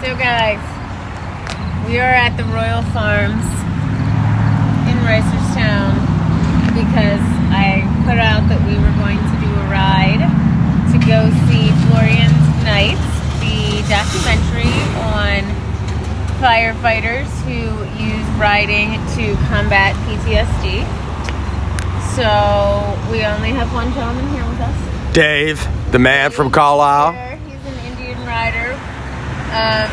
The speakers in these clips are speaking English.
So guys, we are at the Royal Farms in Reisterstown because I put out that we were going to do a ride to go see Florian's Nights, the documentary on firefighters who use riding to combat PTSD. So we only have one gentleman here with us. Dave, the man from Carlisle. He's an Indian rider.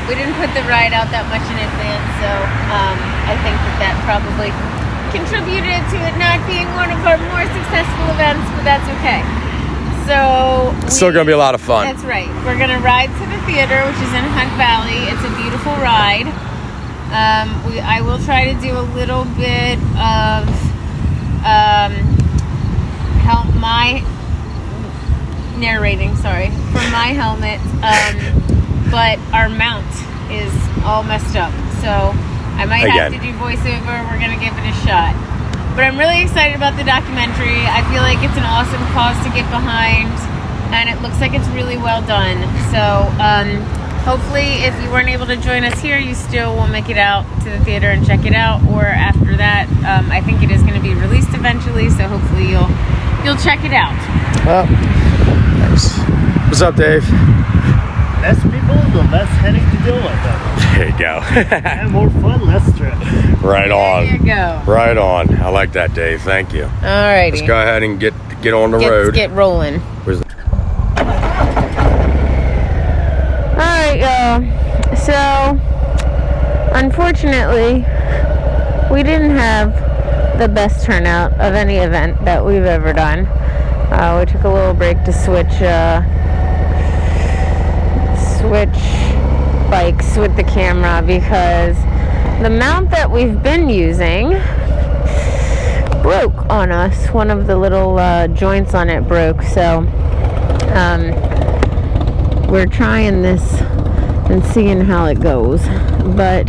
We didn't put the ride out that much in advance, so I think that probably contributed to it not being one of our more successful events, but that's okay. So It's still going to be a lot of fun. That's right. We're going to ride to the theater, which is in Hunt Valley. It's a beautiful ride. I will try to do a little bit of help my narrating, from my helmet. But our mount is all messed up, so I might have to do voiceover. We're going to give it a shot. But I'm really excited about the documentary. I feel like it's an awesome cause to get behind, and it looks like it's really well done. So hopefully if you weren't able to join us here, you still will make it out to the theater and check it out, or after that, I think it is going to be released eventually, so hopefully you'll check it out. Well, nice. What's up, Dave? Less people, the less headache to deal with. There you go. And more fun, less stress. Right on. There you go. Right on. I like that, Dave. Thank you. All righty. Let's go ahead and get on the road. Let's get rolling. Where's the... All right, y'all. So, unfortunately, we didn't have the best turnout of any event that we've ever done. We took a little break to switch bikes with the camera because the mount that we've been using broke on us. One of the little joints on it broke, so we're trying this and seeing how it goes. But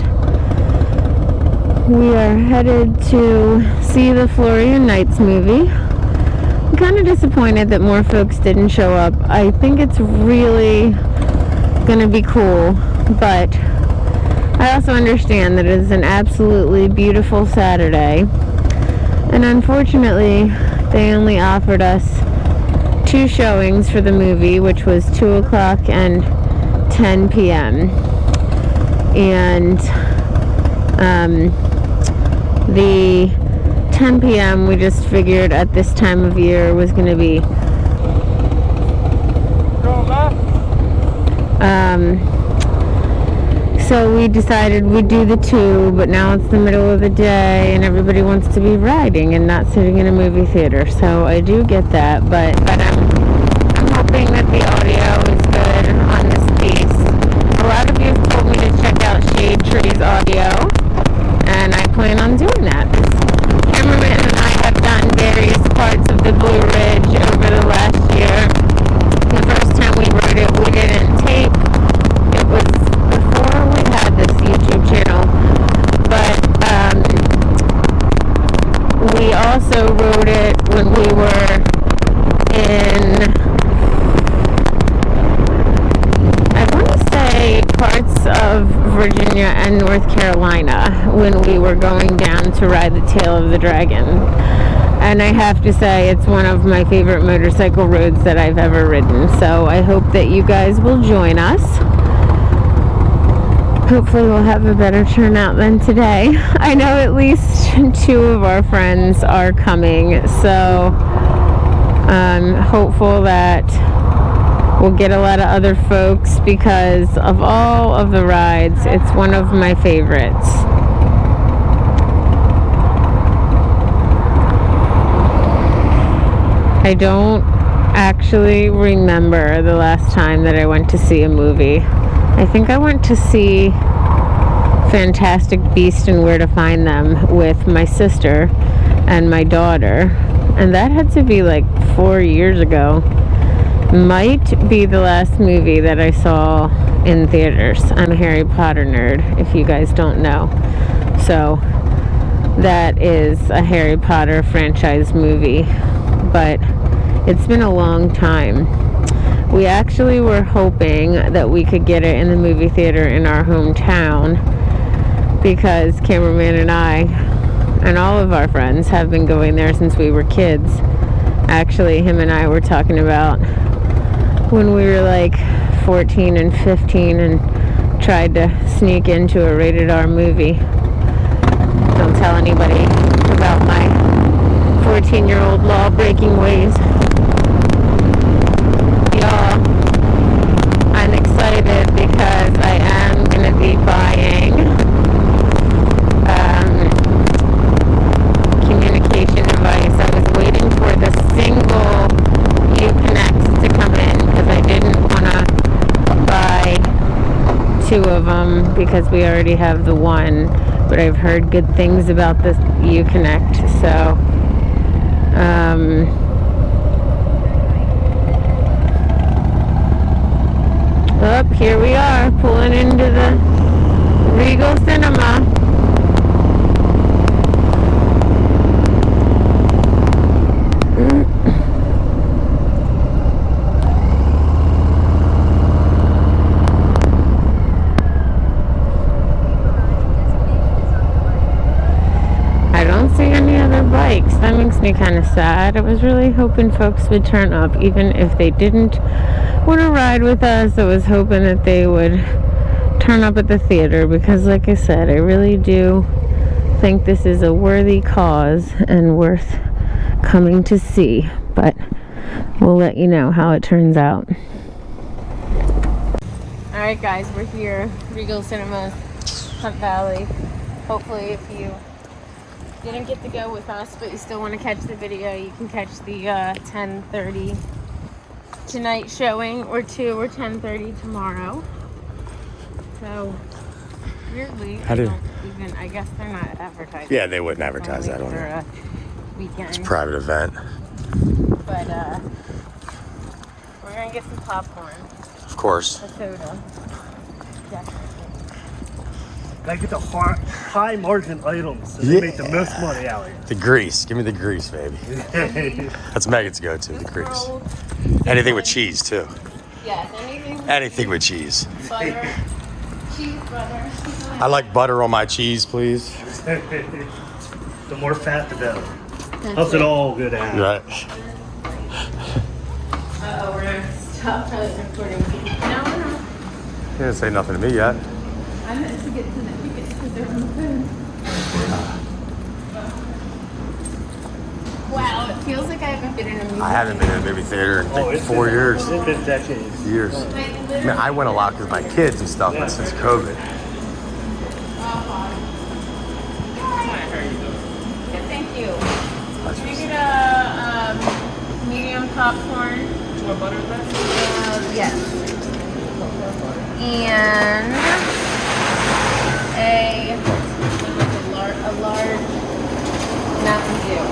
we are headed to see the Florian Nights movie. I'm kind of disappointed that more folks didn't show up. I think it's really gonna be cool, but I also understand that it is an absolutely beautiful Saturday, and unfortunately they only offered us 2 showings for the movie, which was 2 o'clock and 10 p.m. and the 10 p.m. we just figured at this time of year was going to be so we decided we'd do the 2, but now it's the middle of the day and everybody wants to be riding and not sitting in a movie theater, so I do get that, but I'm hoping that the audio is good on this piece. A lot of you have told me to check out Shade Tree's audio, and I plan on doing that. Cameraman and I have done various parts of the Blue Ridge over the last year. The first time we rode it, we didn't tape. It was before we had this YouTube channel. But we also rode it when we were in, I want to say, parts of Virginia and North Carolina when we were going down to ride the Tail of the Dragon. And I have to say, it's one of my favorite motorcycle roads that I've ever ridden. So I hope that you guys will join us. Hopefully we'll have a better turnout than today. I know at least 2 of our friends are coming. So I'm hopeful that we'll get a lot of other folks because of all of the rides, it's one of my favorites. I don't actually remember the last time that I went to see a movie. I think I went to see Fantastic Beasts and Where to Find Them with my sister and my daughter, and that had to be like 4 years ago. Might be the last movie that I saw in theaters. I'm a Harry Potter nerd, if you guys don't know. So that is a Harry Potter franchise movie, but it's been a long time. We actually were hoping that we could get it in the movie theater in our hometown because Cameraman and I and all of our friends have been going there since we were kids. Actually, him and I were talking about when we were like 14 and 15 and tried to sneak into a rated R movie. Don't tell anybody about my 14-year-old law-breaking ways. Y'all, I'm excited because I am going to be buying communication device. I was waiting for the single Uconnect to come in because I didn't want to buy two of them because we already have the one, but I've heard good things about this Uconnect, so up here we are pulling into the Regal Cinema. Bikes. That makes me kind of sad. I was really hoping folks would turn up, even if they didn't want to ride with us. I was hoping that they would turn up at the theater because, like I said, I really do think this is a worthy cause and worth coming to see. But we'll let you know how it turns out. Alright guys, we're here. Regal Cinemas, Hunt Valley. Hopefully if you didn't get to go with us, but you still want to catch the video, you can catch the 10:30 tonight showing, or 2 or 10:30 tomorrow. So weirdly, I guess they're not advertising. Yeah, they wouldn't advertise that on it. It's a private event. But we're gonna get some popcorn. Of course. A soda. Definitely. I get the high margin items, so they make the most money out here. The grease. Give me the grease, baby. That's Megan's go-to, the grease. Anything with cheese, too. Yes, anything with cheese. Butter. Cheese, butter. I like butter on my cheese, please. The more fat, the better. Helps it all go down. Right. Uh-oh, we're going to stop recording. No. You didn't say nothing to me yet. I meant to get to the tickets because they're on the phone. Wow, it feels like I haven't been in a movie theater. I haven't been in a movie theater in 4 years. It's been decades. Years. I mean, I went a lot because my kids and stuff, but since COVID. Thank you. That's Can you just- get a medium popcorn? More butter left? Yes. And a large Mountain Dew.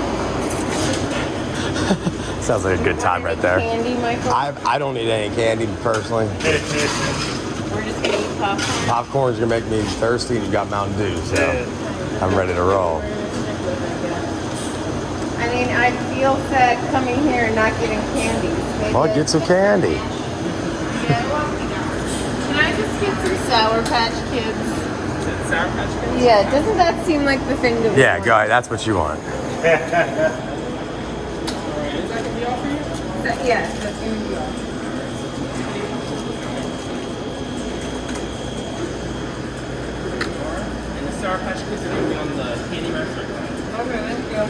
Sounds like a good time right there. Candy, Michael? I don't need any candy personally. We're just gonna eat popcorn. Popcorn's gonna make me thirsty, and you got Mountain Dew, so I'm ready to roll. I mean, I feel sad coming here and not getting candy. Well, get some candy. Yeah, well, can I just get some Sour Patch Kids? Sour Patch Kids? Yeah, doesn't that seem like the thing to Yeah, go ahead. That's what you want. Is that gonna be all for you? Yes, that's gonna be all. And the Sour Patch Kids are going to be on the candy master. Okay, let's go.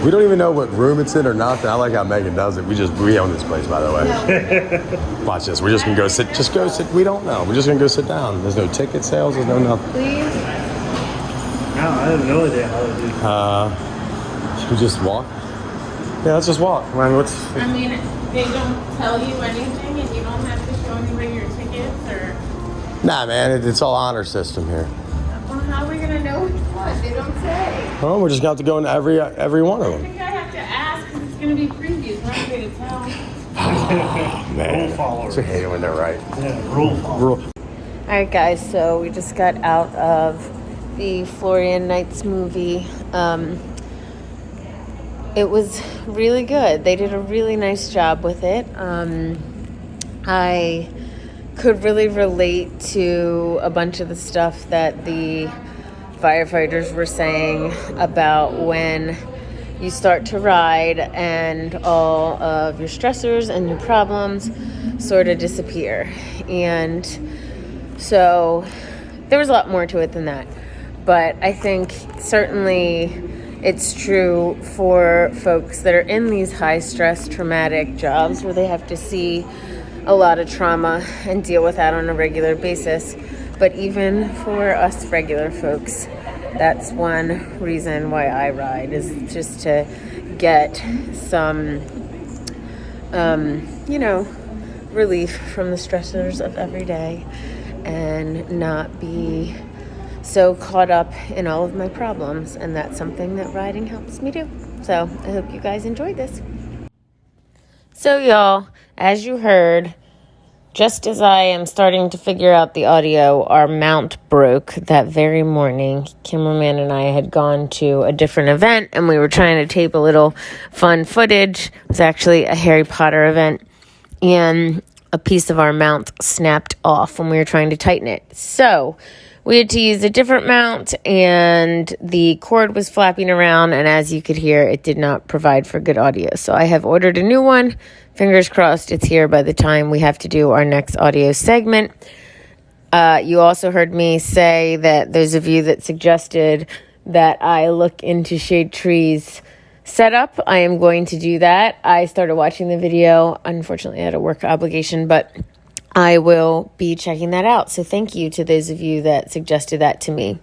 We don't even know what room it's in or nothing. I like how Megan does it. We own this place, by the way. Watch this. We're just gonna go sit. Just go sit. We don't know. We're just gonna go sit down. There's no ticket sales. There's no nothing. Please? No, I have no idea how to do. Should we just walk? Yeah, let's just walk. I mean, they don't tell you anything, and you don't have to show anybody your tickets, or. Nah, man. It's all honor system here. Well, how are we gonna know which one? They don't say. Well, we're just gonna have to go into every one of I them. think I have to ask because it's gonna be previews. We're not going to tell. Man, Rule followers. I hate it when they're right. Yeah, rule followers. All right, guys. So we just got out of the Florian Nights movie. it was really good. They did a really nice job with it. I could really relate to a bunch of the stuff that the firefighters were saying about when you start to ride and all of your stressors and your problems sort of disappear. And so there was a lot more to it than that. But I think certainly it's true for folks that are in these high stress, traumatic jobs where they have to see a lot of trauma and deal with that on a regular basis. But even for us regular folks, that's one reason why I ride, is just to get some, relief from the stressors of every day and not be so caught up in all of my problems. And that's something that riding helps me do. So I hope you guys enjoyed this. So y'all, as you heard, just as I am starting to figure out the audio, our mount broke that very morning. Cameraman and I had gone to a different event, and we were trying to tape a little fun footage. It was actually a Harry Potter event, and a piece of our mount snapped off when we were trying to tighten it. So we had to use a different mount, and the cord was flapping around, and as you could hear, it did not provide for good audio. So I have ordered a new one. Fingers crossed it's here by the time we have to do our next audio segment. You also heard me say that those of you that suggested that I look into Shade Tree's setup, I am going to do that. I started watching the video. Unfortunately, I had a work obligation, but I will be checking that out. So thank you to those of you that suggested that to me.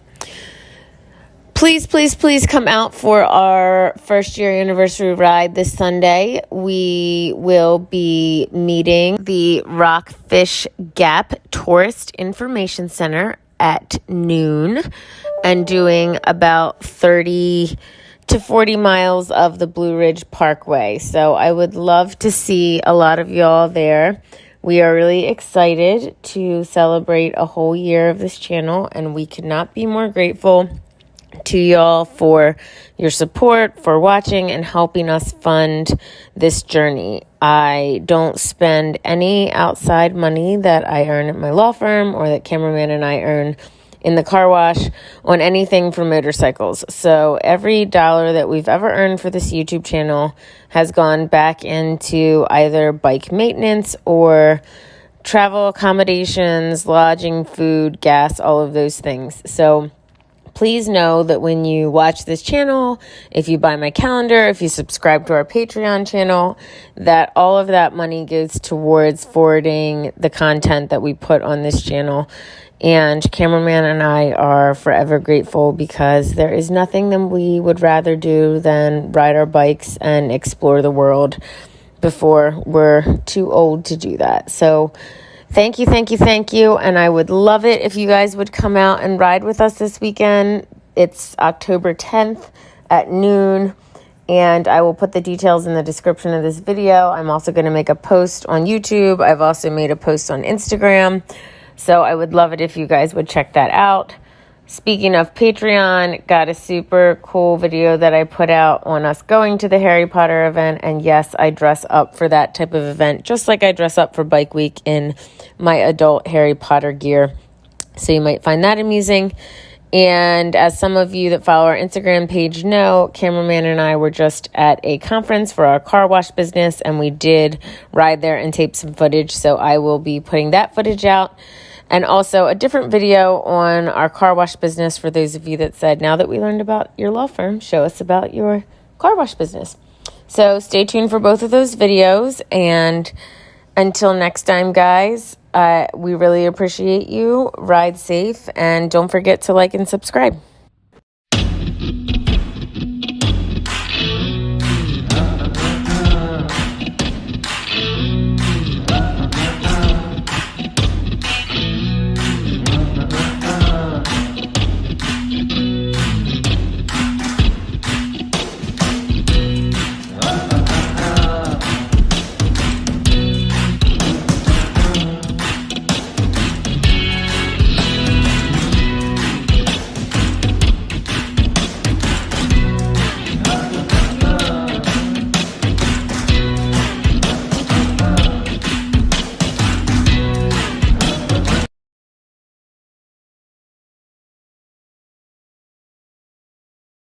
Please, please, please come out for our first year anniversary ride this Sunday. We will be meeting the Rockfish Gap Tourist Information Center at noon and doing about 30 to 40 miles of the Blue Ridge Parkway. So I would love to see a lot of y'all there. We are really excited to celebrate a whole year of this channel, and we could not be more grateful to y'all for your support, for watching and helping us fund this journey. I don't spend any outside money that I earn at my law firm or that Cameraman and I earn in the car wash on anything for motorcycles. So every dollar that we've ever earned for this YouTube channel has gone back into either bike maintenance or travel accommodations, lodging, food, gas, all of those things. So please know that when you watch this channel, if you buy my calendar, if you subscribe to our Patreon channel, that all of that money goes towards forwarding the content that we put on this channel. And Cameraman and I are forever grateful, because there is nothing that we would rather do than ride our bikes and explore the world before we're too old to do that. So thank you, thank you, thank you. And I would love it if you guys would come out and ride with us this weekend. It's October 10th at noon, and I will put the details in the description of this video. I'm also going to make a post on YouTube. I've also made a post on Instagram. So I would love it if you guys would check that out. Speaking of Patreon, got a super cool video that I put out on us going to the Harry Potter event. And yes, I dress up for that type of event, just like I dress up for Bike Week in my adult Harry Potter gear. So you might find that amusing. And as some of you that follow our Instagram page know, Cameraman and I were just at a conference for our car wash business, and we did ride there and tape some footage. So I will be putting that footage out. And also a different video on our car wash business for those of you that said, now that we learned about your law firm, show us about your car wash business. So stay tuned for both of those videos. And until next time, guys, we really appreciate you. Ride safe, and don't forget to like and subscribe.